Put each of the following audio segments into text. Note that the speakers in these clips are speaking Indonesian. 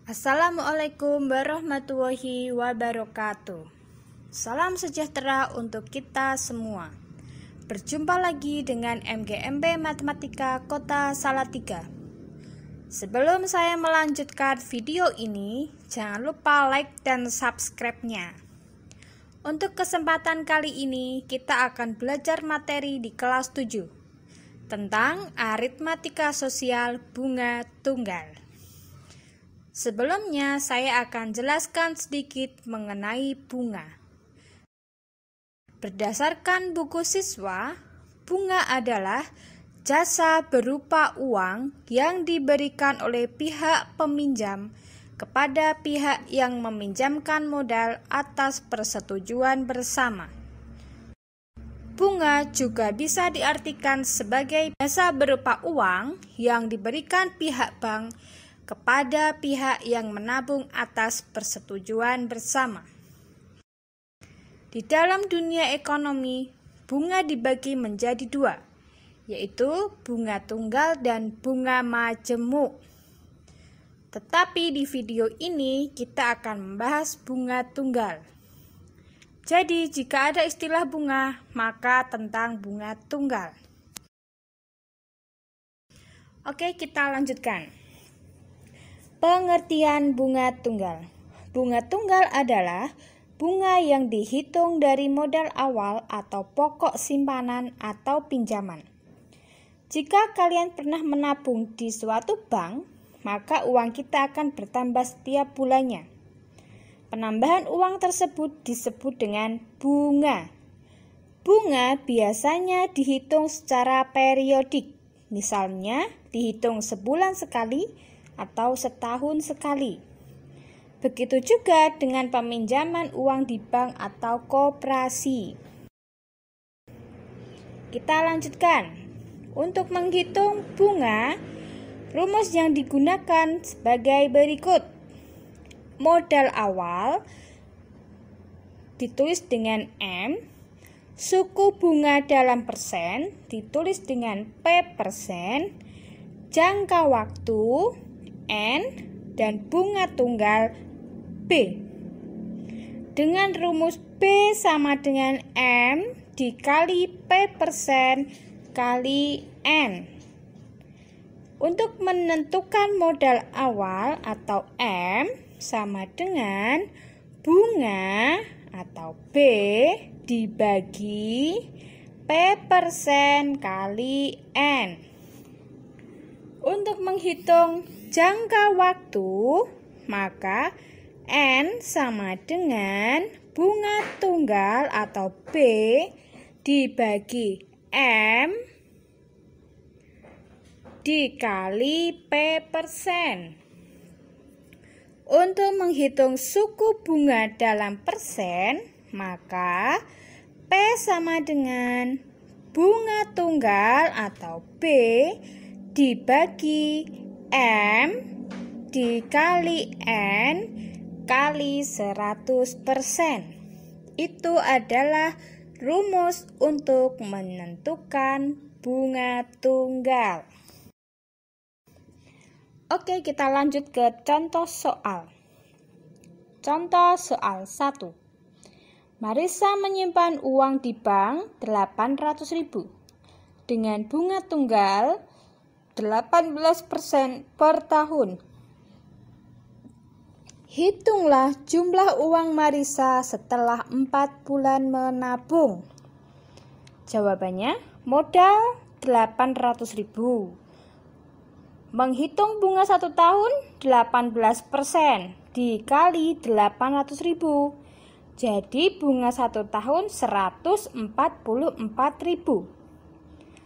Assalamualaikum warahmatullahi wabarakatuh. Salam sejahtera untuk kita semua. Berjumpa lagi dengan MGMB Matematika Kota Salatiga. Sebelum saya melanjutkan video ini, jangan lupa like dan subscribe-nya. Untuk kesempatan kali ini, kita akan belajar materi di kelas 7 tentang aritmatika sosial bunga tunggal. Sebelumnya, saya akan jelaskan sedikit mengenai bunga. Berdasarkan buku siswa, bunga adalah jasa berupa uang yang diberikan oleh pihak peminjam kepada pihak yang meminjamkan modal atas persetujuan bersama. Bunga juga bisa diartikan sebagai jasa berupa uang yang diberikan pihak bank kepada pihak yang menabung atas persetujuan bersama. Di dalam dunia ekonomi, bunga dibagi menjadi dua, yaitu bunga tunggal dan bunga majemuk. Tetapi di video ini kita akan membahas bunga tunggal. Jadi jika ada istilah bunga, maka tentang bunga tunggal. Oke, kita lanjutkan. Pengertian bunga tunggal. Bunga tunggal adalah bunga yang dihitung dari modal awal atau pokok simpanan atau pinjaman. Jika kalian pernah menabung di suatu bank, maka uang kita akan bertambah setiap bulannya. Penambahan uang tersebut disebut dengan bunga. Bunga biasanya dihitung secara periodik, misalnya dihitung sebulan sekali atau setahun sekali. Begitu juga dengan peminjaman uang di bank atau koperasi. Kita lanjutkan. Untuk menghitung bunga, rumus yang digunakan sebagai berikut. Modal awal ditulis dengan M, suku bunga dalam persen ditulis dengan P persen, jangka waktu N, dan bunga tunggal B. Dengan rumus B sama dengan M dikali P persen kali N. Untuk menentukan modal awal atau M sama dengan bunga atau B dibagi P persen kali N. Untuk menghitung jangka waktu, maka N sama dengan bunga tunggal atau B dibagi M dikali P persen. Untuk menghitung suku bunga dalam persen, maka P sama dengan bunga tunggal atau B dibagi M dikali N kali 100%. Itu adalah rumus untuk menentukan bunga tunggal. Oke, kita lanjut ke contoh soal. Contoh soal 1. Marissa menyimpan uang di bank 800.000 dengan bunga tunggal 18% per tahun. Hitunglah jumlah uang Marissa setelah 4 bulan menabung. Jawabannya, modal 800.000. Menghitung bunga 1 tahun 18% dikali 800.000. Jadi bunga 1 tahun 144.000.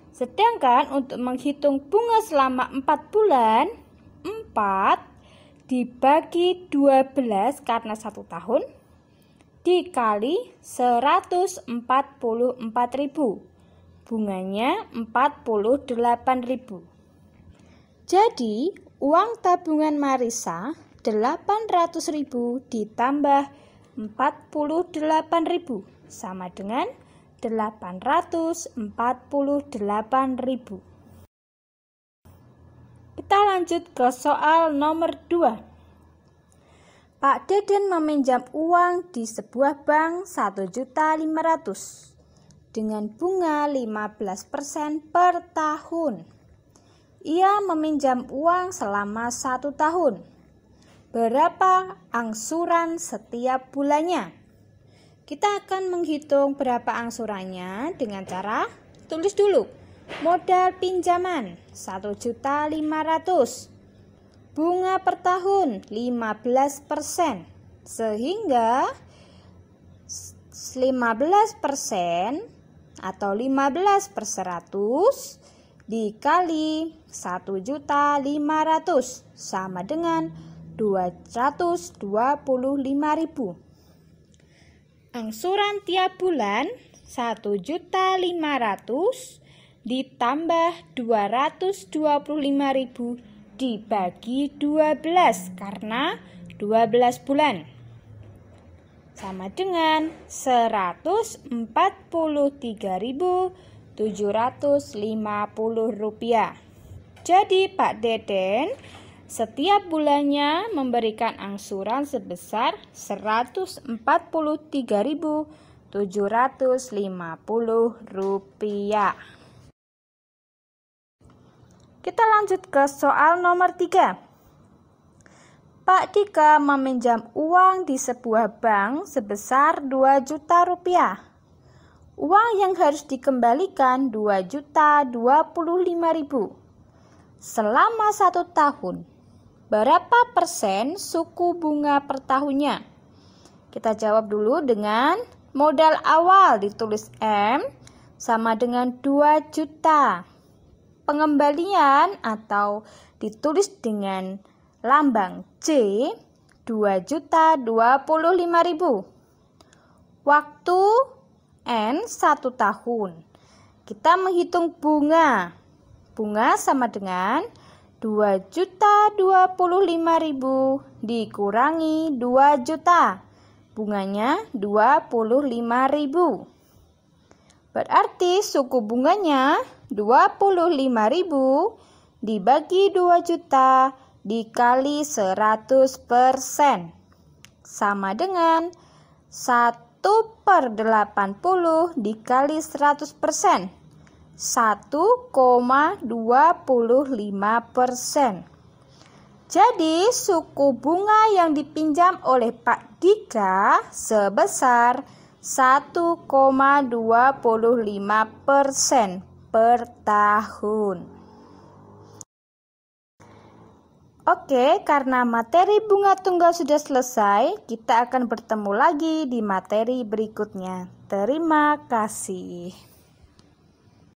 Sedangkan untuk menghitung bunga selama 4 bulan, 4 dibagi 12 karena 1 tahun dikali 144.000. Bunganya 48.000. Jadi, uang tabungan Marissa 800.000 ditambah 48.000 sama dengan 848.000. Kita lanjut ke soal nomor 2. Pak Deden meminjam uang di sebuah bank 1.500.000 dengan bunga 15% per tahun. Ia meminjam uang selama 1 tahun. Berapa angsuran setiap bulannya? Kita akan menghitung berapa angsurannya dengan cara tulis dulu. Modal pinjaman 1.500.000. Bunga per tahun 15%, sehingga 15% atau 15 per 100 dikali 1.500.000 sama dengan 225.000. Angsuran tiap bulan 1.500.000 ditambah 225.000 dibagi 12 karena 12 bulan sama dengan 143.750 rupiah. Jadi Pak Deden setiap bulannya memberikan angsuran sebesar 143.750 rupiah. Kita lanjut ke soal nomor 3. Pak Dika meminjam uang di sebuah bank sebesar 2 juta rupiah. Uang yang harus dikembalikan 2.025.000 selama 1 tahun. Berapa persen suku bunga per tahunnya? Kita jawab dulu dengan modal awal ditulis M sama dengan 2 juta. Pengembalian atau ditulis dengan lambang C 2.025.000. Waktu N 1 tahun. Kita menghitung bunga. Bunga sama dengan 2.025.000 dikurangi 2 juta. Bunganya 25.000. Berarti suku bunganya 25.000 dibagi 2 juta dikali 100% sama dengan 1/80 dikali 100%, 1,25%. Jadi suku bunga yang dipinjam oleh Pak Dika sebesar 1,25% per tahun. Oke, karena materi bunga tunggal sudah selesai, kita akan bertemu lagi di materi berikutnya. Terima kasih.